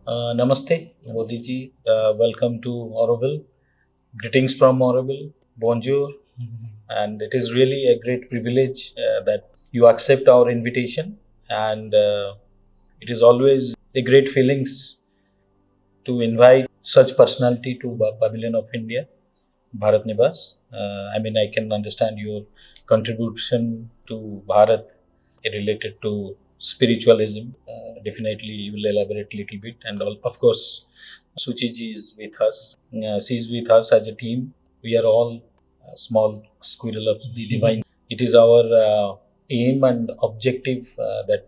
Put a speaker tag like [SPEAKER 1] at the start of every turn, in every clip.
[SPEAKER 1] Namaste, Bodhi ji. Welcome to Auroville. Greetings from Auroville. Bonjour. And it is really a great privilege that you accept our invitation. And it is always a great feelings to invite such personality to Pavilion of India, Bharat Nivas. I can understand your contribution to Bharat related to spiritualism. Definitely, you will elaborate a little bit. And of course, Suchi ji is with us. She is with us as a team. We are all small squirrel of the divine. It is our aim and objective that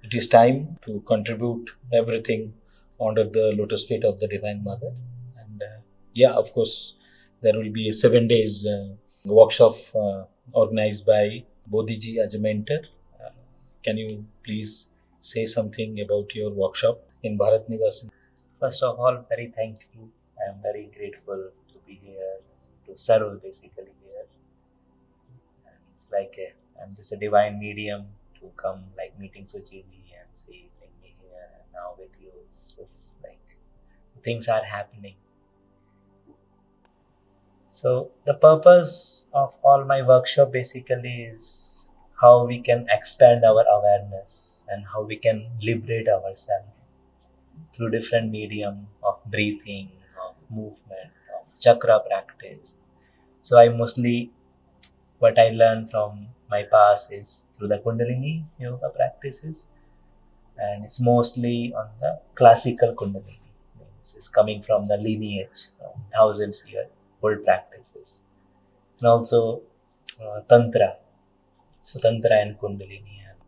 [SPEAKER 1] it is time to contribute everything under the lotus feet of the Divine Mother. And of course, there will be a 7 days workshop organized by Bodhi ji as a mentor. Uh, can you please say something about your workshop in Bharat Nivas?
[SPEAKER 2] First of all, very thankful. I am very grateful to be here, to serve basically here. And it's like I'm just a divine medium to come, like meeting Suchi ji and see, bring me here and now with you. It's like things are happening. So the purpose of all my workshop basically is how we can expand our awareness and how we can liberate ourselves through different medium of breathing, of movement, of chakra practice. So I mostly what I learned from my past is through the Kundalini yoga practices, and it's mostly on the classical Kundalini. It's coming from the lineage, thousands year old practices, and also Tantra. So Tantra and Kundalini, and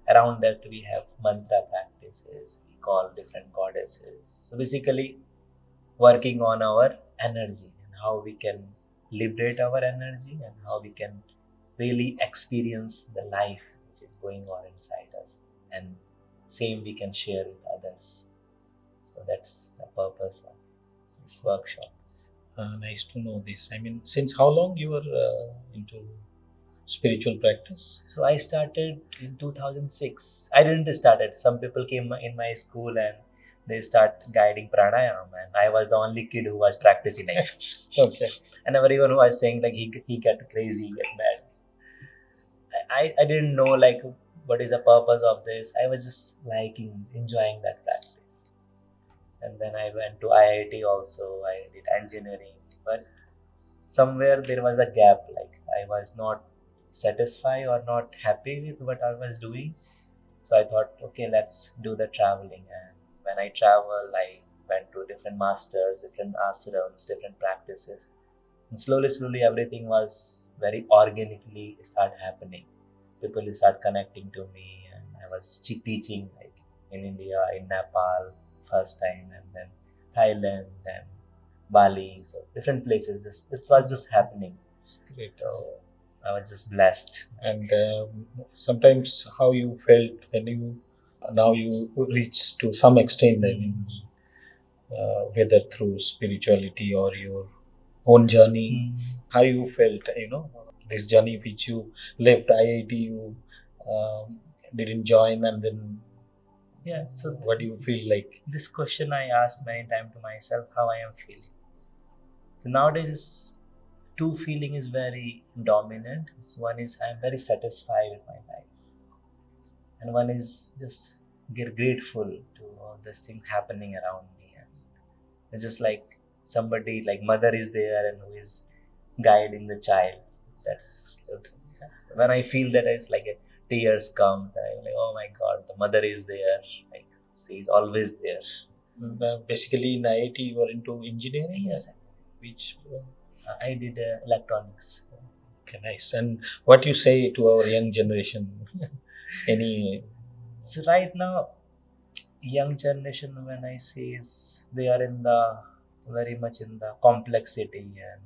[SPEAKER 2] around that we have mantra practices. We call different goddesses. So basically, working on our energy and how we can liberate our energy and how we can really experience the life which is going on inside us, and same we can share with others. So that's the purpose of this workshop.
[SPEAKER 1] Nice to know this. Since how long you are into spiritual practice?
[SPEAKER 2] So I started in 2006. I didn't start it. Some people came in my school and they start guiding pranayam, and I was the only kid who was practicing it.
[SPEAKER 1] Okay.
[SPEAKER 2] And everyone was saying like he get crazy, he get mad. I didn't know like what is the purpose of this. I was just liking, enjoying that practice. And then I went to IIT also. I did engineering, but somewhere there was a gap. Like I was not satisfied or not happy with what I was doing. So I thought, okay, let's do the traveling. And when I travel, I went to different masters, different ashrams, different practices. And slowly, everything was very organically start happening. People start connecting to me, and I was teaching like in India, in Nepal, first time, and then Thailand and Bali. So different places. This was just happening.
[SPEAKER 1] Great.
[SPEAKER 2] So I was just blessed.
[SPEAKER 1] And sometimes how you felt when you now you reach to some extent, whether through spirituality or your own journey, how you felt, this journey which you left IIT, you didn't join, and then
[SPEAKER 2] Yeah. So
[SPEAKER 1] what do you feel like?
[SPEAKER 2] this question I asked many times to myself, how I am feeling. So nowadays, two feeling is very dominant. One is I am very satisfied with my life, and one is just get grateful to all these things happening around me. And it's just like somebody like mother is there and who is guiding the child. That's when I feel that it's like a tears comes and I'm like, oh my God, the mother is there. Like she's always there.
[SPEAKER 1] Basically, in IIT, you were into engineering?
[SPEAKER 2] Yes,
[SPEAKER 1] Which?
[SPEAKER 2] I did electronics.
[SPEAKER 1] Okay, nice. And what you say to our young generation? Any?
[SPEAKER 2] So right now, young generation, when I say is they are in the very much in the complexity and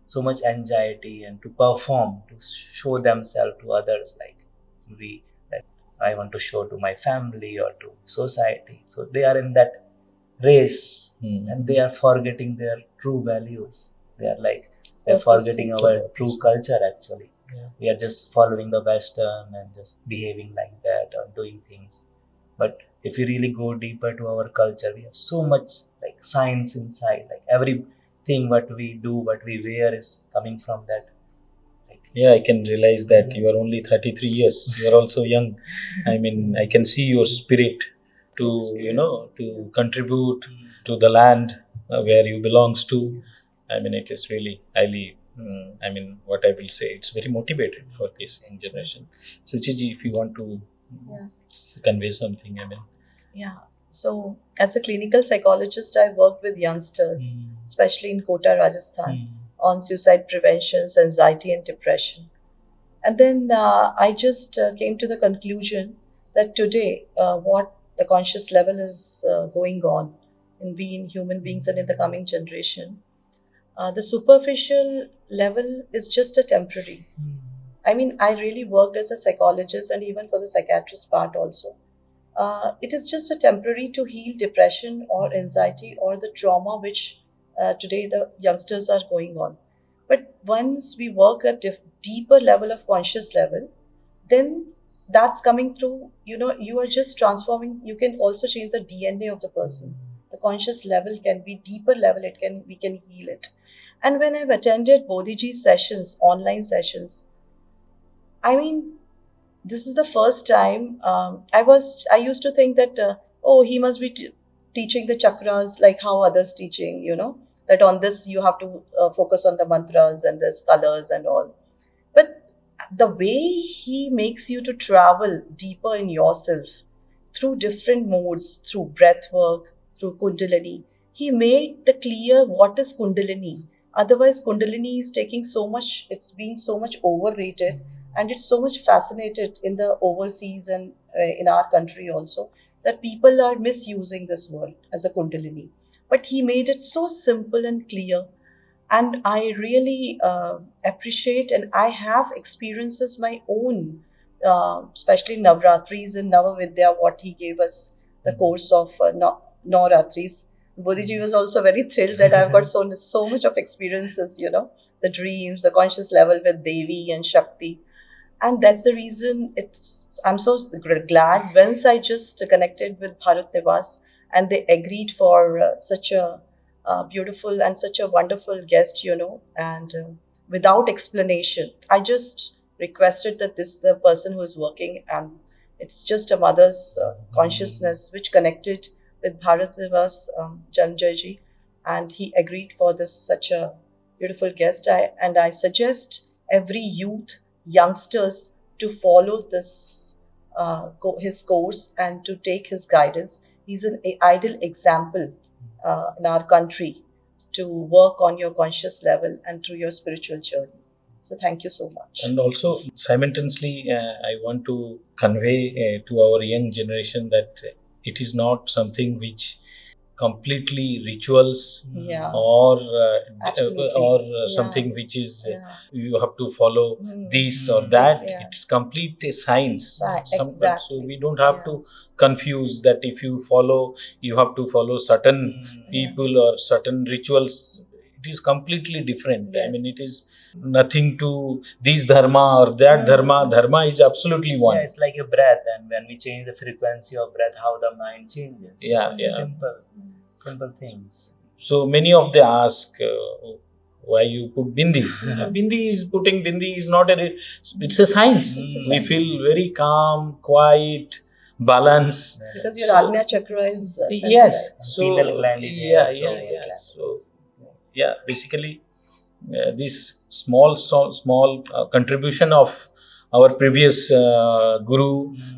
[SPEAKER 2] so much anxiety and to perform, to show themselves to others, like we that I want to show to my family or to society. So they are in that race and they are forgetting their true values. They are like they're forgetting our true culture actually.
[SPEAKER 1] Yeah.
[SPEAKER 2] We are just following the Western and just behaving like that or doing things But if you really go deeper to our culture, we have so much like science inside. Like everything what we do, what we wear is coming from that. Like,
[SPEAKER 1] Yeah, I can realize that you are only 33 years. You are also young. I mean, I can see your spirit to, to contribute to the land where you belongs to. I mean, it is really highly, I mean, what I will say, it's very motivated for this young generation. So, Chiji, if you want to
[SPEAKER 3] Yeah.
[SPEAKER 1] convey something, I mean.
[SPEAKER 3] Yeah. So, as a clinical psychologist, I worked with youngsters, especially in Kota, Rajasthan, on suicide prevention, anxiety, and depression. And then I just came to the conclusion that today, what the conscious level is going on in being human beings and in the coming generation, the superficial level is just a temporary. I mean, I really worked as a psychologist and even for the psychiatrist part also. It is just a temporary to heal depression or anxiety or the trauma which today the youngsters are going on. But once we work at deeper level of conscious level, then that's coming through. You are just transforming. You can also change the DNA of the person. The conscious level can be deeper level. We can heal it. And when I've attended Bodhiji's sessions, online sessions, I mean, this is the first time I used to think that he must be teaching the chakras like how others teaching, that on this you have to focus on the mantras and the colors and all. But the way he makes you to travel deeper in yourself through different modes, through breath work, through Kundalini, he made the clear what is Kundalini. Otherwise, Kundalini is taking so much, it's being so much overrated, and it's so much fascinated in the overseas and in our country also, that people are misusing this word as a Kundalini. But he made it so simple and clear. And I really appreciate, and I have experiences my own, especially Navratris and Navavidya, what he gave us, the course of Navratris. Bodhiji was also very thrilled that I've got so much of experiences, the dreams, the conscious level with Devi and Shakti. And that's the reason I'm so glad once I just connected with Bharat Nivas and they agreed for such a beautiful and such a wonderful guest, and without explanation, I just requested that this is the person who is working, and it's just a mother's consciousness which connected with Bharat Nivas, Janmejay, and he agreed for this such a beautiful guest. I suggest every youth, youngsters to follow this his course and to take his guidance. He's an ideal example in our country to work on your conscious level and through your spiritual journey. So thank you so much.
[SPEAKER 1] And also, simultaneously, I want to convey to our young generation that it is not something which completely rituals
[SPEAKER 3] Yeah.
[SPEAKER 1] or
[SPEAKER 3] Absolutely.
[SPEAKER 1] something which is
[SPEAKER 3] Yeah.
[SPEAKER 1] you have to follow this or
[SPEAKER 3] This,
[SPEAKER 1] that.
[SPEAKER 3] yeah.
[SPEAKER 1] It's complete science. So
[SPEAKER 3] Exactly.
[SPEAKER 1] we don't have to confuse that if you follow, you have to follow certain people or certain rituals. It is completely different. I mean,
[SPEAKER 3] Yes.
[SPEAKER 1] it is nothing to this dharma or that dharma. Dharma is absolutely one.
[SPEAKER 2] Yeah, it's like a breath, and when we change the frequency of breath, how the mind changes.
[SPEAKER 1] Yeah, yeah.
[SPEAKER 2] Simple things.
[SPEAKER 1] So many of they ask why you put bindis. Putting bindi is not it's a science.
[SPEAKER 3] It's a
[SPEAKER 1] We
[SPEAKER 3] science.
[SPEAKER 1] feel very calm, quiet, balanced.
[SPEAKER 3] Because your
[SPEAKER 1] So-
[SPEAKER 3] Agnya chakra is
[SPEAKER 1] Yes.
[SPEAKER 3] centralized.
[SPEAKER 1] So
[SPEAKER 2] Pineal gland is
[SPEAKER 1] yeah,
[SPEAKER 2] also
[SPEAKER 1] yeah,
[SPEAKER 2] very
[SPEAKER 1] yeah.
[SPEAKER 2] gland.
[SPEAKER 1] So yeah, basically this small contribution of our previous guru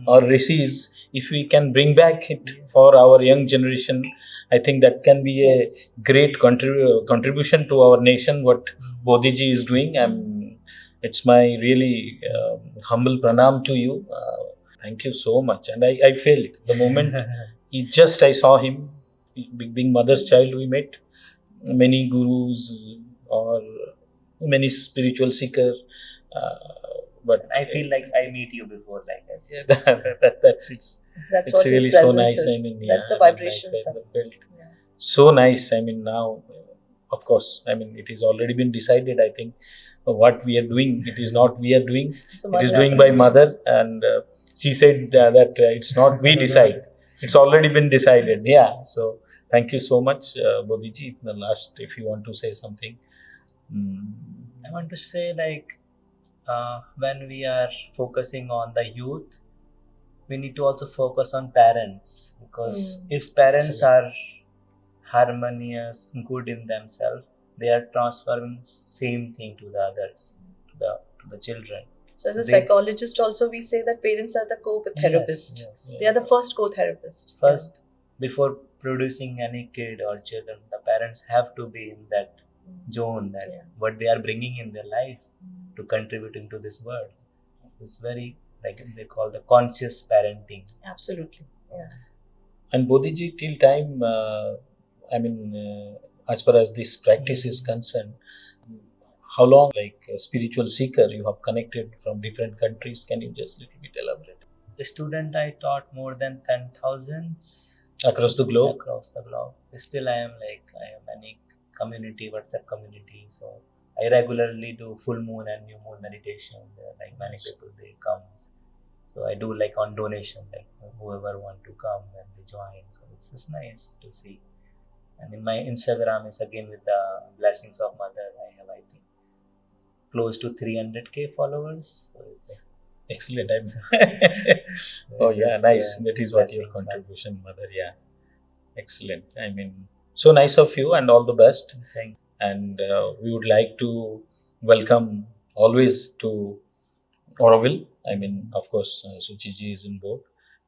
[SPEAKER 1] or rishis, if we can bring back it for our young generation, I think that can be a
[SPEAKER 3] Yes.
[SPEAKER 1] great contribution to our nation. What Bodhiji is doing, it's my really humble pranam to you. Thank you so much. And I felt the moment I saw him, being mother's child, we met many gurus or many spiritual seeker, but
[SPEAKER 2] I feel like I meet you before, like that.
[SPEAKER 1] that's it's
[SPEAKER 3] That's what
[SPEAKER 1] really
[SPEAKER 3] his
[SPEAKER 1] so
[SPEAKER 3] presence
[SPEAKER 1] nice.
[SPEAKER 3] is.
[SPEAKER 1] I mean,
[SPEAKER 3] That's the
[SPEAKER 1] I mean,
[SPEAKER 3] vibrations.
[SPEAKER 1] I felt
[SPEAKER 3] Yeah.
[SPEAKER 1] so nice. I mean, now, of course, I mean, it is already been decided. I think what we are doing, it is not we are doing.
[SPEAKER 3] It's a
[SPEAKER 1] It is
[SPEAKER 3] mother's
[SPEAKER 1] doing by
[SPEAKER 3] presence.
[SPEAKER 1] mother, and she said that it's not we decide. It's already been decided. Yeah. So thank you so much, Bodhiji. The last, if you want to say something. Mm.
[SPEAKER 2] I want to say, like, when we are focusing on the youth, we need to also focus on parents, because if parents are harmonious, good in themselves, they are transferring same thing to the others, to the children.
[SPEAKER 3] So as a psychologist also, we say that parents are the co-therapist.
[SPEAKER 2] Yes.
[SPEAKER 3] They are the first co-therapist.
[SPEAKER 2] First, before producing any kid or children, the parents have to be in that zone, that what they are bringing in their life to contributing to this world. It's very, like they call the conscious parenting.
[SPEAKER 3] Absolutely. Yeah.
[SPEAKER 1] And Bodhiji, till time, as far as this practice is concerned, how long, like a spiritual seeker, you have connected from different countries? Can you just little bit elaborate?
[SPEAKER 2] A student I taught more than 10,000
[SPEAKER 1] Across the globe?
[SPEAKER 2] Across the globe. Still, I am any community, WhatsApp community. So I regularly do full moon and new moon meditation. Like many people, they come. So I do like on donation, like whoever want to come and they join. So it's just nice to see. And in my Instagram is again with the blessings of Mother. I have, I think, close to 300k followers. So
[SPEAKER 1] excellent. Oh yeah, nice. That is what your contribution, Mother. Yeah, excellent. I mean, so nice of you, and all the best.
[SPEAKER 2] Thank you.
[SPEAKER 1] And we would like to welcome always to Oroville. I mean, of course, Suchi ji is in board.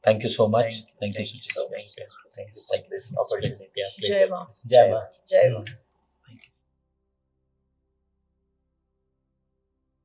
[SPEAKER 1] Thank you so much. Thank you, Suchi.
[SPEAKER 2] Thank you for this opportunity.
[SPEAKER 1] Yeah,
[SPEAKER 3] Jai Ma.
[SPEAKER 2] Jai Ma.
[SPEAKER 3] Jai Ma.